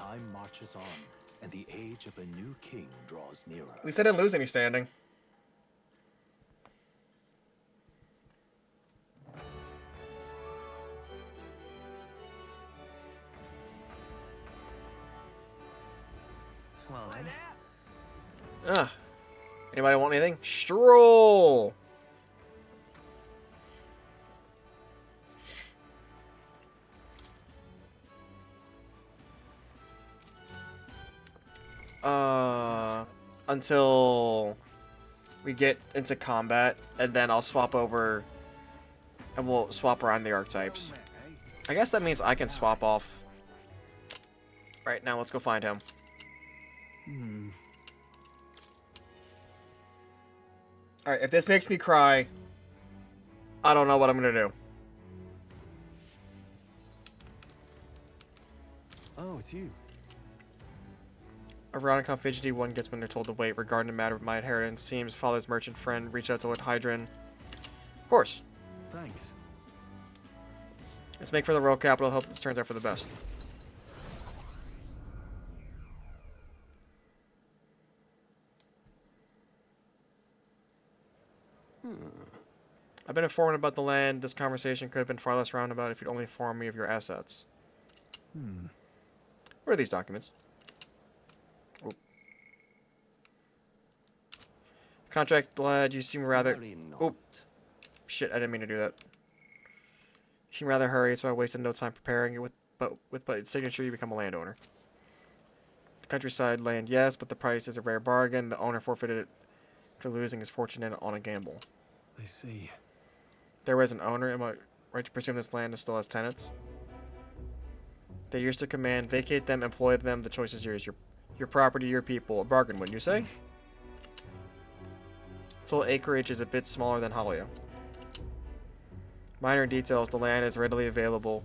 Time marches on, and the age of a new king draws nearer. At least I didn't lose any standing. Well then. Anybody want anything? Stroll! Until we get into combat, and then I'll swap over, and we'll swap around the archetypes. I guess that means I can swap off. Right, now let's go find him. Alright, if this makes me cry, I don't know what I'm gonna do. Oh, it's you. Ironic how fidgety one gets when they're told to wait. Regarding the matter of my inheritance, seems father's merchant friend reached out to Lord Hydron. Of course. Thanks. Let's make for the royal capital. Hope this turns out for the best. I've been informed about the land. This conversation could have been far less roundabout if you'd only informed me of your assets. What are these documents? Oh. Contract lad, you seem rather... Oh, shit, I didn't mean to do that. You seem rather hurried, so I wasted no time preparing it with signature, you become a landowner. The countryside land, yes, but the price is a rare bargain. The owner forfeited it after losing his fortune on a gamble. I see. There was an owner. Am I right to presume this land still has tenants? They're yours to command. Vacate them, employ them. The choice is yours. Your property, your people. A bargain, wouldn't you say? Total acreage is a bit smaller than Halia. Minor details. The land is readily available,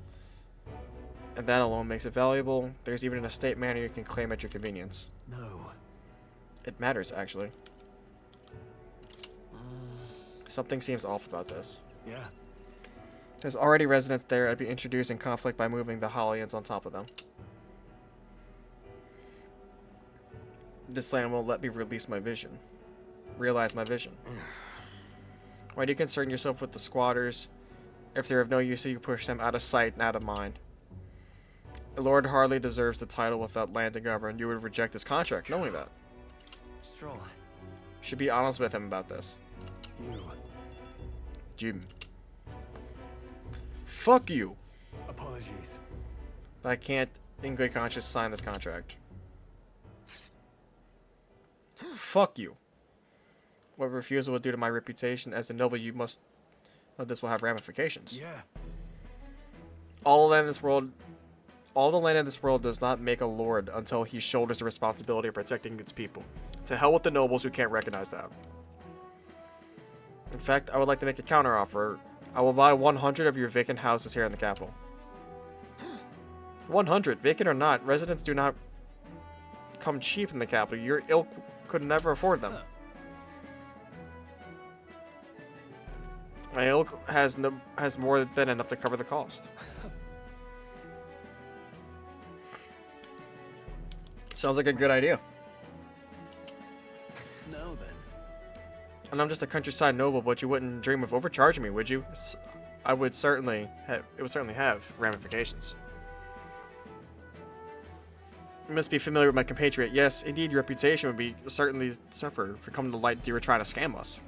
and that alone makes it valuable. There's even an estate manor you can claim at your convenience. No. It matters, actually. Something seems off about this. Yeah. There's already residents there. I'd be introducing conflict by moving the Hollians on top of them. This land won't let me realize my vision. Why do you concern yourself with the squatters? If they're of no use, you push them out of sight and out of mind. The Lord hardly deserves the title without land to govern. You would reject his contract, knowing that. Stroll. Should be honest with him about this. You. Jim. Fuck you. Apologies. But I can't, in good conscience, sign this contract. Fuck you. What refusal would do to my reputation as a noble, you must know this will have ramifications. Yeah. All the land in this world does not make a lord until he shoulders the responsibility of protecting its people. To hell with the nobles who can't recognize that. In fact, I would like to make a counteroffer. I will buy 100 of your vacant houses here in the capital. 100, vacant or not, residents do not come cheap in the capital. Your ilk could never afford them. My ilk has more than enough to cover the cost. Sounds like a good idea. No then. And I'm just a countryside noble, but you wouldn't dream of overcharging me, would you? It would certainly have ramifications. You must be familiar with my compatriot. Yes, indeed, your reputation would be certainly suffer if it come to light that you were trying to scam us.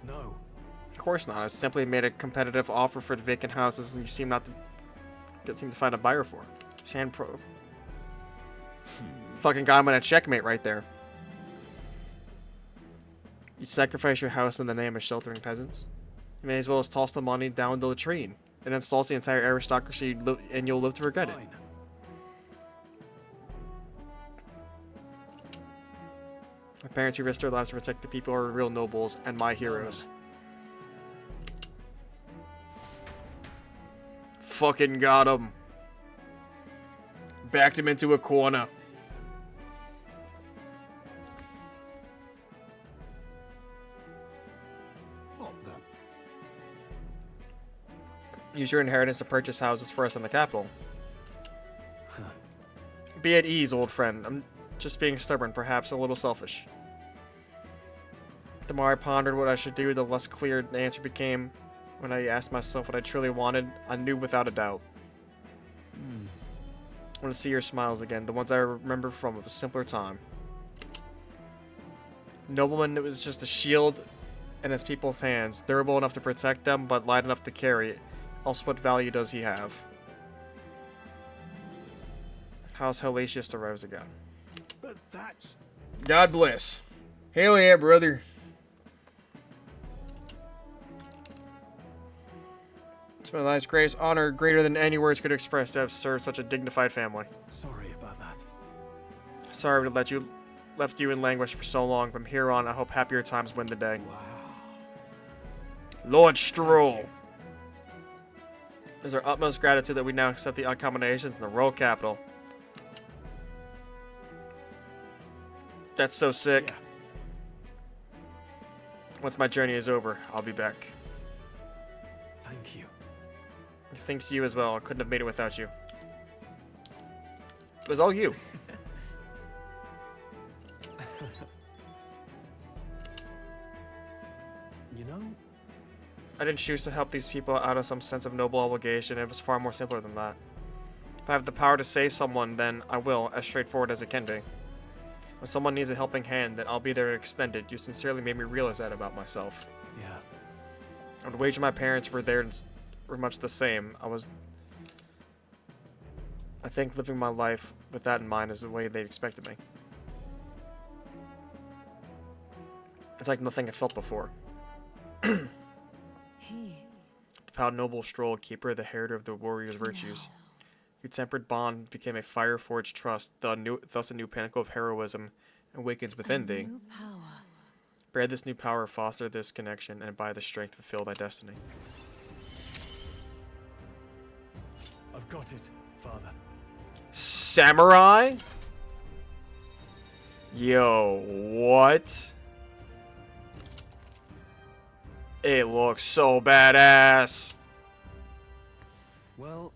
No. Of course not. I simply made a competitive offer for the vacant houses, and you seem to find a buyer for. Shan Pro. Fucking got him on a checkmate right there. You sacrifice your house in the name of sheltering peasants. You may as well as toss the money down the latrine. It installs the entire aristocracy, and you'll live to regret it. My parents who risked their lives to protect the people are real nobles and my heroes. Fucking got him. Backed him into a corner. Use your inheritance to purchase houses for us in the capital. Be at ease, old friend. I'm just being stubborn, perhaps a little selfish. The more I pondered what I should do, the less clear the answer became. When I asked myself what I truly wanted, I knew without a doubt. I want to see your smiles again, the ones I remember from a simpler time. Nobleman, it was just a shield in his people's hands, durable enough to protect them, but light enough to carry. Also, what value does he have? How's Hellacious to rise again? But that's... God bless. Hell yeah, brother. It's my life's greatest honor, greater than any words could express, to have served such a dignified family. Sorry about that. Sorry to left you in languish for so long. From here on, I hope happier times win the day. Wow. Lord Stroll. It is our utmost gratitude that we now accept the accommodations in the royal capital. That's so sick. Yeah. Once my journey is over, I'll be back. Thank you. Thanks to you as well. I couldn't have made it without you. It was all you. You know, I didn't choose to help these people out of some sense of noble obligation. It was far more simpler than that. If I have the power to save someone, then I will, as straightforward as it can be. When someone needs a helping hand, then I'll be there extended. You sincerely made me realize that about myself. yeah. And the wage of my parents were there and were much the same. I think living my life with that in mind is the way they expected me. It's like nothing I felt before. The proud noble Stroll, keeper, the heriter of the warrior's virtues. Your tempered bond became a fire-forged trust, thus a new pinnacle of heroism awakens within thee. Bear this new power, foster this connection, and by the strength fulfill thy destiny. I've got it, Father. Samurai? Yo, what? It looks so badass. Well,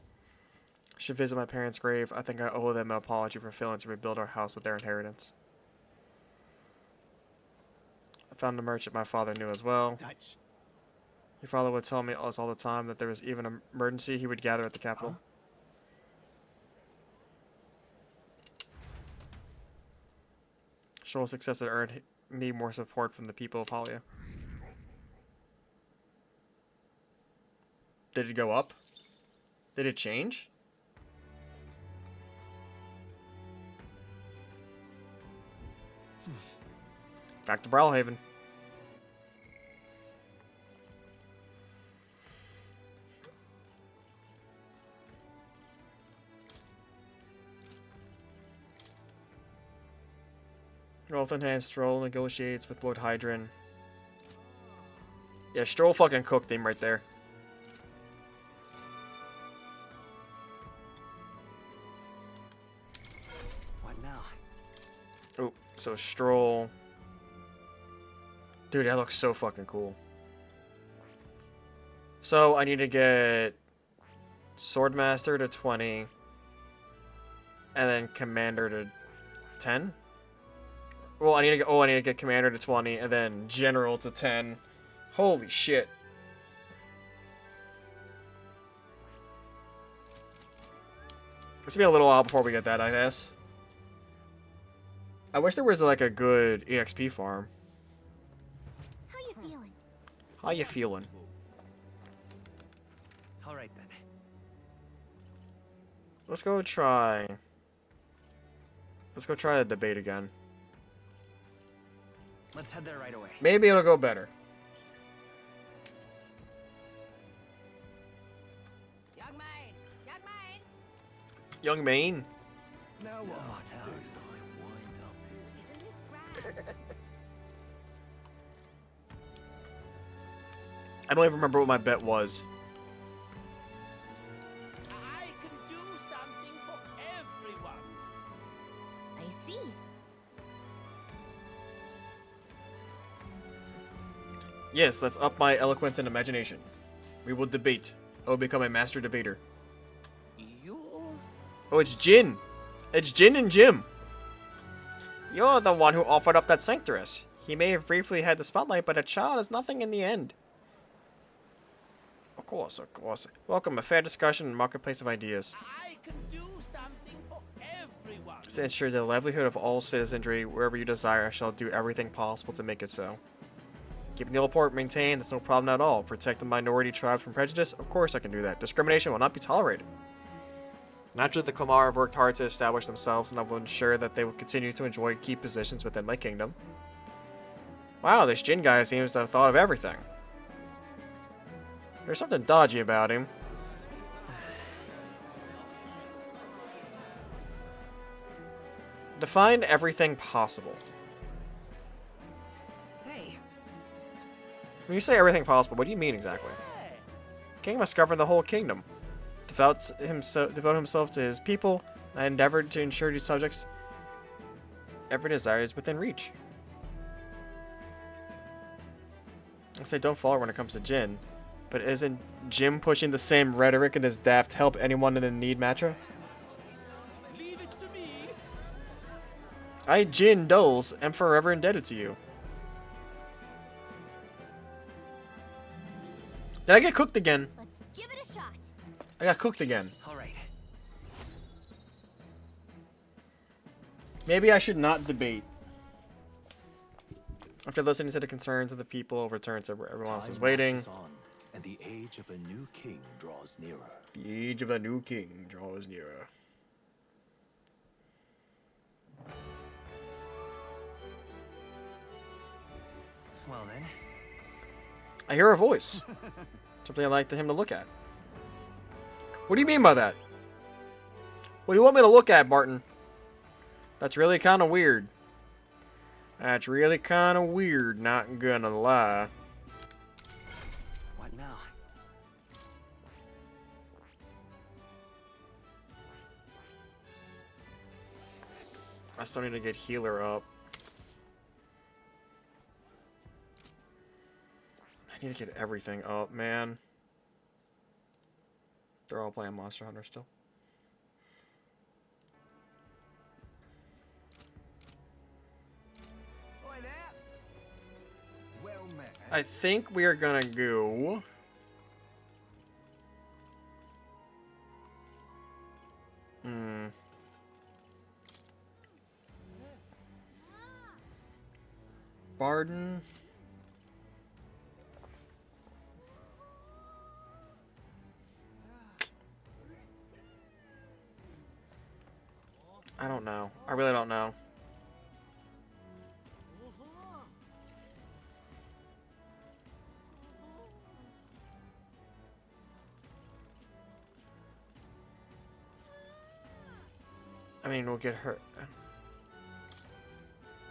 Should visit my parents' grave. I think I owe them an apology for failing to rebuild our house with their inheritance. I found a merchant my father knew as well. that's... Your father would tell me us all the time that there was even an emergency he would gather at the capital. Huh? Stroll's success had earned me more support from the people of Halia. Did it go up? Did it change? Back to Brawlhaven. Rolfin Hand Stroll negotiates with Lord Hydran. Yeah, Stroll fucking cooked him right there. What now? Oh, so Stroll. Dude, that looks so fucking cool. So I need to get Swordmaster to 20. And then Commander to 10? Well, I need to get Commander to 20 and then General to 10. Holy shit. It's gonna be a little while before we get that, I guess. I wish there was like a good EXP farm. How you feeling? How you feeling? All right then. Let's go try a debate again. Let's head there right away. Maybe it'll go better. Young Maine. Now what? Dude. Isn't this grand? I don't even remember what my bet was. I can do something for everyone. I see. Yes, let's up my eloquence and imagination. We will debate. I will become a master debater. You're... Oh, it's Jin. It's Jin and Jim. You're the one who offered up that Sanctorus. He may have briefly had the spotlight, but a child is nothing in the end. Of course, of course. Welcome, a fair discussion and marketplace of ideas. I can do something for everyone. To ensure the livelihood of all citizenry wherever you desire, I shall do everything possible to make it so. Keeping the old port maintained, that's no problem at all. Protect the minority tribes from prejudice? Of course I can do that. Discrimination will not be tolerated. Naturally, the Klamar have worked hard to establish themselves, and I will ensure that they will continue to enjoy key positions within my kingdom. Wow, this Jin guy seems to have thought of everything. There's something dodgy about him. Define everything possible. Hey. When you say everything possible, what do you mean exactly? King must govern the whole kingdom. Devote himself to his people, and endeavor to ensure his subjects every desire is within reach. I say don't follow when it comes to Jin, but isn't Jim pushing the same rhetoric in his daft help anyone in need mantra? Leave it to me. I, Jin Doles, am forever indebted to you. Did I get cooked again? Let's give it a shot. I got cooked again. All right. Maybe I should not debate. After listening to the concerns of the people, I'll return to where everyone else is Time waiting. marches on, and the age of a new king draws nearer. The age of a new king draws nearer. Well then. I hear a voice. Something I'd like him to look at. What do you mean by that? What do you want me to look at, Martin? That's really kind of weird. That's really kind of weird, not gonna lie. What now? I still need to get healer up. I need to get everything up, man. They're all playing Monster Hunter still. Oi there. Well met. I think we are gonna go. Barden. I don't know. I really don't know. I mean, we'll get her.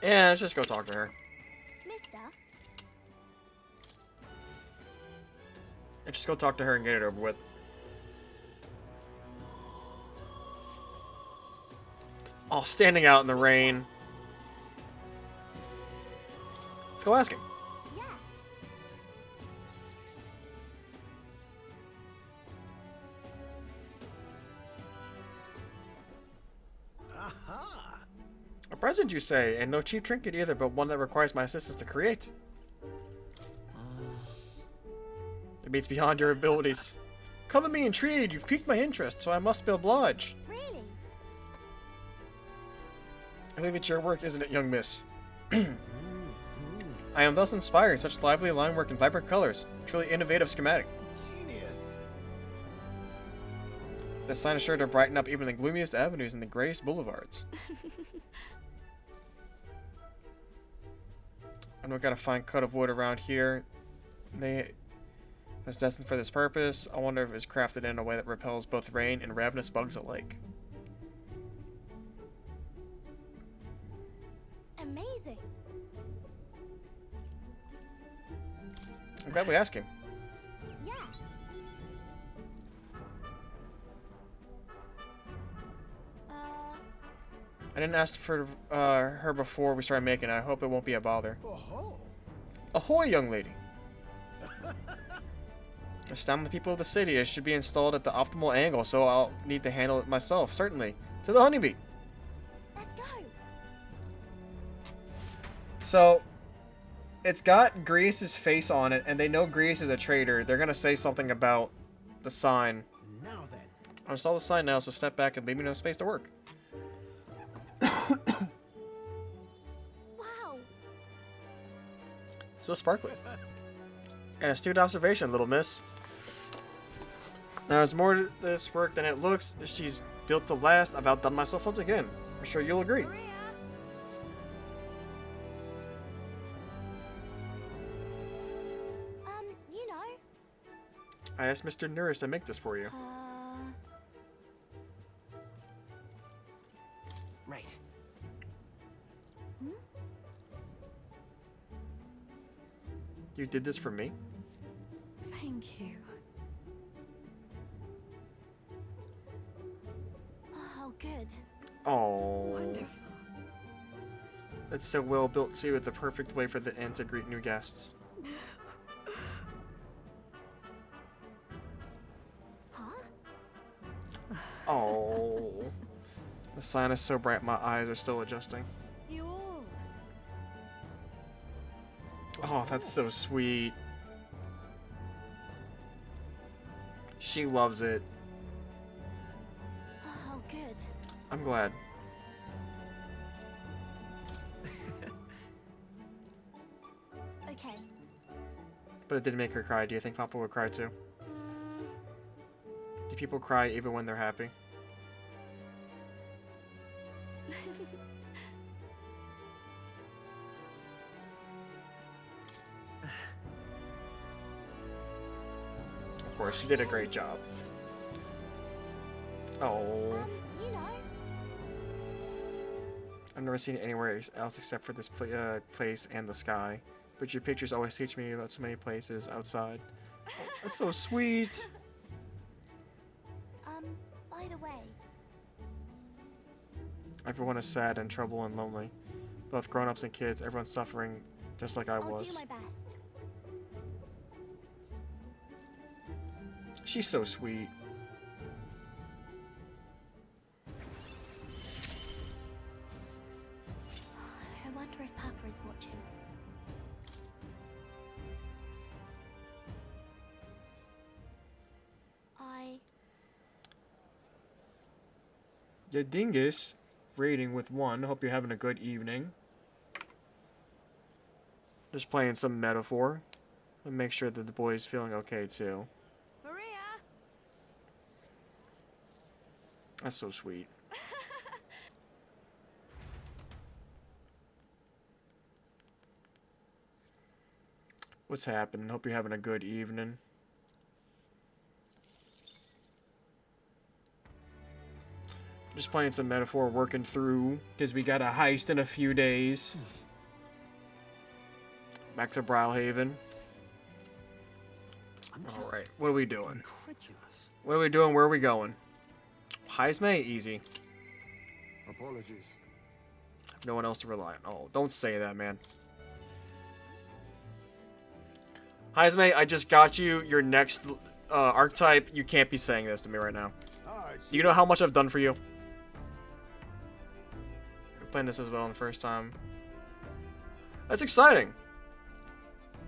Yeah, let's just go talk to her. Mister, Let's just go talk to her and get it over with. Oh, standing out in the rain. Let's go ask him. yeah. Aha! A present, you say, and no cheap trinket either, but one that requires my assistance to create. It beats beyond your abilities. Color me intrigued. You've piqued my interest, so I must be obliged. Really? I believe it's your work, isn't it, young miss? I am thus inspired. Such lively line work and vibrant colors. Truly innovative schematic. Genius! This sign is sure to brighten up even the gloomiest avenues and the grayest boulevards. And we've got a fine cut of wood around here. It's destined for this purpose. I wonder if it's crafted in a way that repels both rain and ravenous bugs alike. Amazing. I'm glad we asked him. Yeah. I didn't ask for her before we started making it. I hope it won't be a bother. Oh, Ahoy, young lady! Astound the people of the city. It should be installed at the optimal angle, so I'll need to handle it myself, certainly. To the honeybee! So, it's got Grease's face on it, and they know Grease is a traitor. They're gonna say something about the sign. Now then. I saw the sign now, so step back and leave me no space to work. Wow. So sparkly. An astute observation, little miss. Now, there's more to this work than it looks. She's built to last. I've outdone myself once again. I'm sure you'll agree. Maria. You know. I asked Mr. Nourish to make this for you. Right. You did this for me? Thank you. Oh, good. Oh, Wonderful. that's so well built too. It's the perfect way for the inn to greet new guests. Huh? Oh, the sign is so bright, my eyes are still adjusting. You all. Oh, that's so sweet. She loves it. Oh, good. I'm glad. Okay. But it did make her cry. Do you think Papa would cry too? Do people cry even when they're happy? Of course, she did a great job. Oh, You know. I've never seen it anywhere else except for this place and the sky. But your pictures always teach me about so many places outside. Oh, that's so sweet. By the way, Everyone is sad and troubled and lonely. Both grown-ups and kids, everyone's suffering just like I I'll was. do my best. She's so sweet. I wonder if Papa is watching. Your dingus rating with 1. Hope you're having a good evening. Just playing some metaphor. And make sure that the boy is feeling okay too. Maria. That's so sweet. What's happening? Hope you're having a good evening. Just playing some metaphor, working through, because we got a heist in a few days. Back to Brawlhaven. Alright, what are we doing? Incredulous. What are we doing? Where are we going? Heismay? Easy. Apologies. No one else to rely on. Oh, don't say that, man. Heismay, I just got you your next archetype. You can't be saying this to me right now. Do you know how much I've done for you? You're playing this as well in the first time. That's exciting.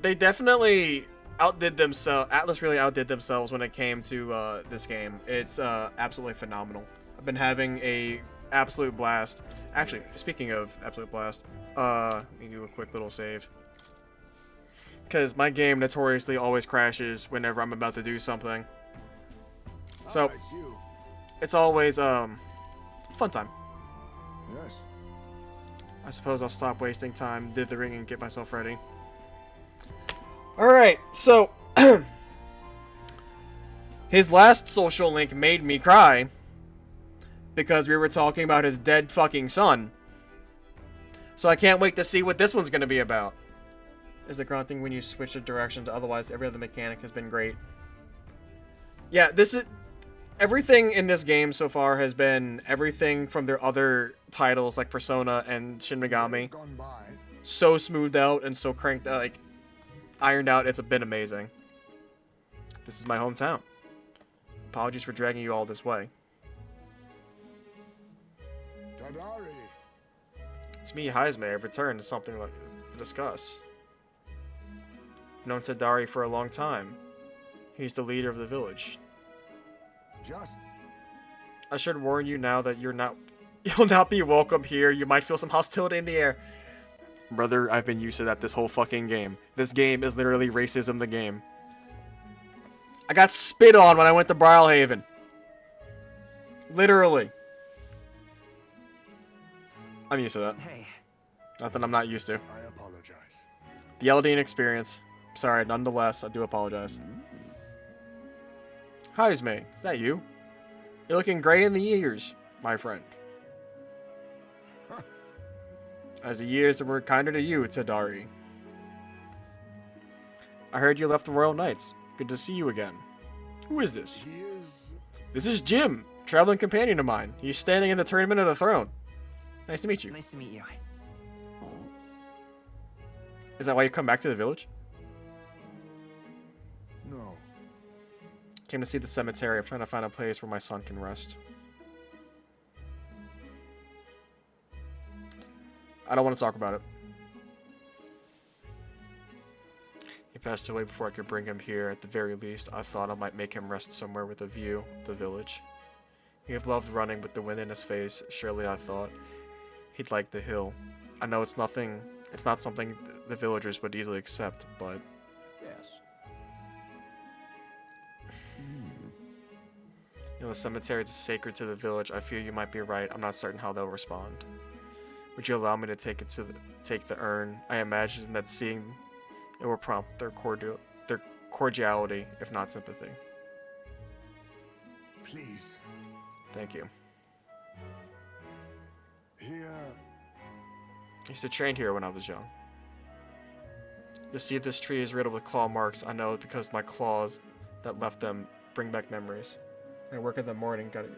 They definitely outdid themselves. Atlas really outdid themselves when it came to this game. It's absolutely phenomenal. I've been having a absolute blast. Actually, speaking of absolute blast, let me do a quick little save. Because my game notoriously always crashes whenever I'm about to do something. So, it's always, fun time. Yes. I suppose I'll stop wasting time, did the ring, and get myself ready. Alright, so, his last social link made me cry. Because we were talking about his dead fucking son. So I can't wait to see what this one's going to be about. Is it grunting when you switch the direction to otherwise every other mechanic has been great. Yeah, this is... Everything in this game so far has been everything from their other titles like Persona and Shin Megami. So smoothed out and so cranked out, like, ironed out, it's been amazing. This is my hometown. Apologies for dragging you all this way. Tadari. It's me, Heismay. I've returned to something like discuss. I've known Tadari for a long time. He's the leader of the village. Just I should warn you now that you'll not be welcome here. You might feel some hostility in the air. Brother, I've been used to that this whole fucking game. This game is literally racism the game. I got spit on when I went to Brilhaven. Literally. I'm used to that. Hey. Nothing I'm not used to. I apologize. The Eldine experience. Sorry, nonetheless, I do apologize. Heismay, is that you? You're looking great in the years, my friend. As the years were kinder to you, Tadari. I heard you left the Royal Knights. Good to see you again. Who is this? He is... This is Jim, traveling companion of mine. He's standing in the Tournament of the Throne. Nice to meet you. Nice to meet you. Is that why you come back to the village? No. Came to see the cemetery. I'm trying to find a place where my son can rest. I don't want to talk about it. He passed away before I could bring him here. At the very least, I thought I might make him rest somewhere with a view of the village. He had loved running with the wind in his face. Surely I thought he'd like the hill. I know it's not something the villagers would easily accept, but Yes. you know, the cemetery is sacred to the village. I fear you might be right. I'm not certain how they'll respond. Would you allow me to take the urn? I imagine that seeing it will prompt their cordiality, if not sympathy. Please. Thank you. Here... I used to train here when I was young. You see, this tree is riddled with claw marks. I know because my claws that left them bring back memories. I work in the morning. Got it.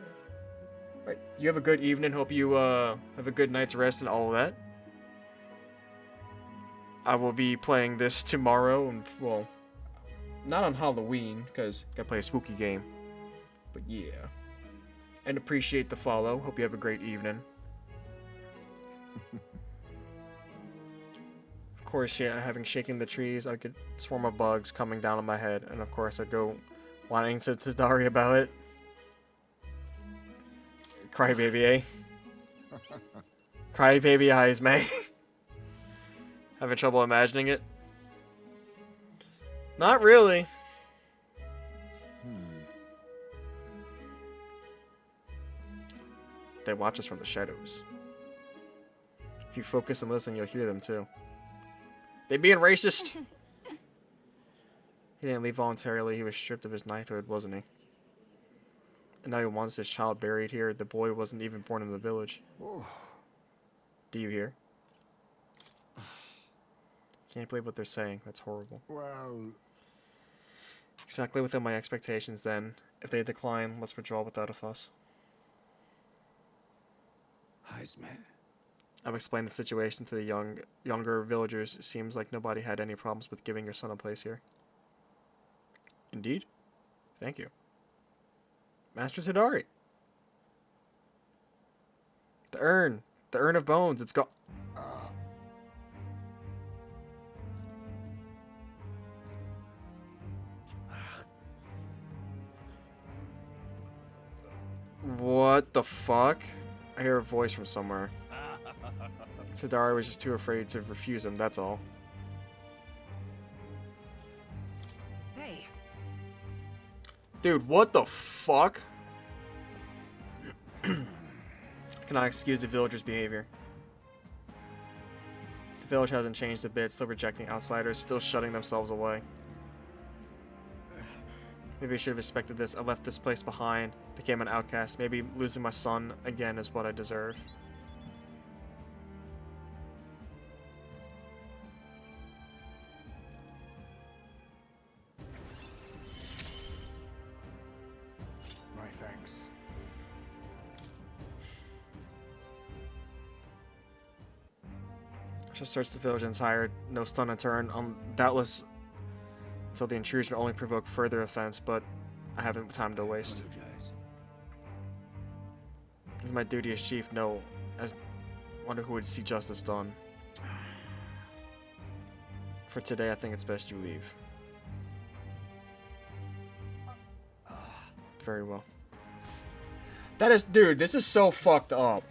Right. You have a good evening. Hope you have a good night's rest and all of that. I will be playing this tomorrow, and well, not on Halloween because gotta play a spooky game. But yeah, and appreciate the follow. Hope you have a great evening. Of course, yeah, having shaken the trees, I get a swarm of bugs coming down on my head, and of course I go whining to Tadari about it. Crybaby, eh? Crybaby Heismay. Having trouble imagining it? Not really. They watch us from the shadows. If you focus and listen, you'll hear them too. They being racist. He didn't leave voluntarily. He was stripped of his knighthood, wasn't he? And now he wants his child buried here. The boy wasn't even born in the village. Oh. Do you hear? Can't believe what they're saying. That's horrible. Well... Exactly within my expectations then. If they decline, let's withdraw without a fuss. Heismay. I've explained the situation to the younger villagers. It seems like nobody had any problems with giving your son a place here. Indeed? Thank you. Master Tadari. The urn. The urn of bones. It's gone. What the fuck? I hear a voice from somewhere. Tadari was just too afraid to refuse him, that's all. Hey. Dude, what the fuck? Cannot excuse the villagers' behavior. The village hasn't changed a bit, still rejecting outsiders, still shutting themselves away. Maybe I should have expected this. I left this place behind, became an outcast. Maybe losing my son again is what I deserve. My thanks. I should search the village entire, no stone unturned. Doubtless until the intrusion will only provoke further offense, but I haven't time to waste. This is my duty as chief. No, as wonder who would see justice done. For today, I think it's best you leave. Very well. That is, dude, this is so fucked up.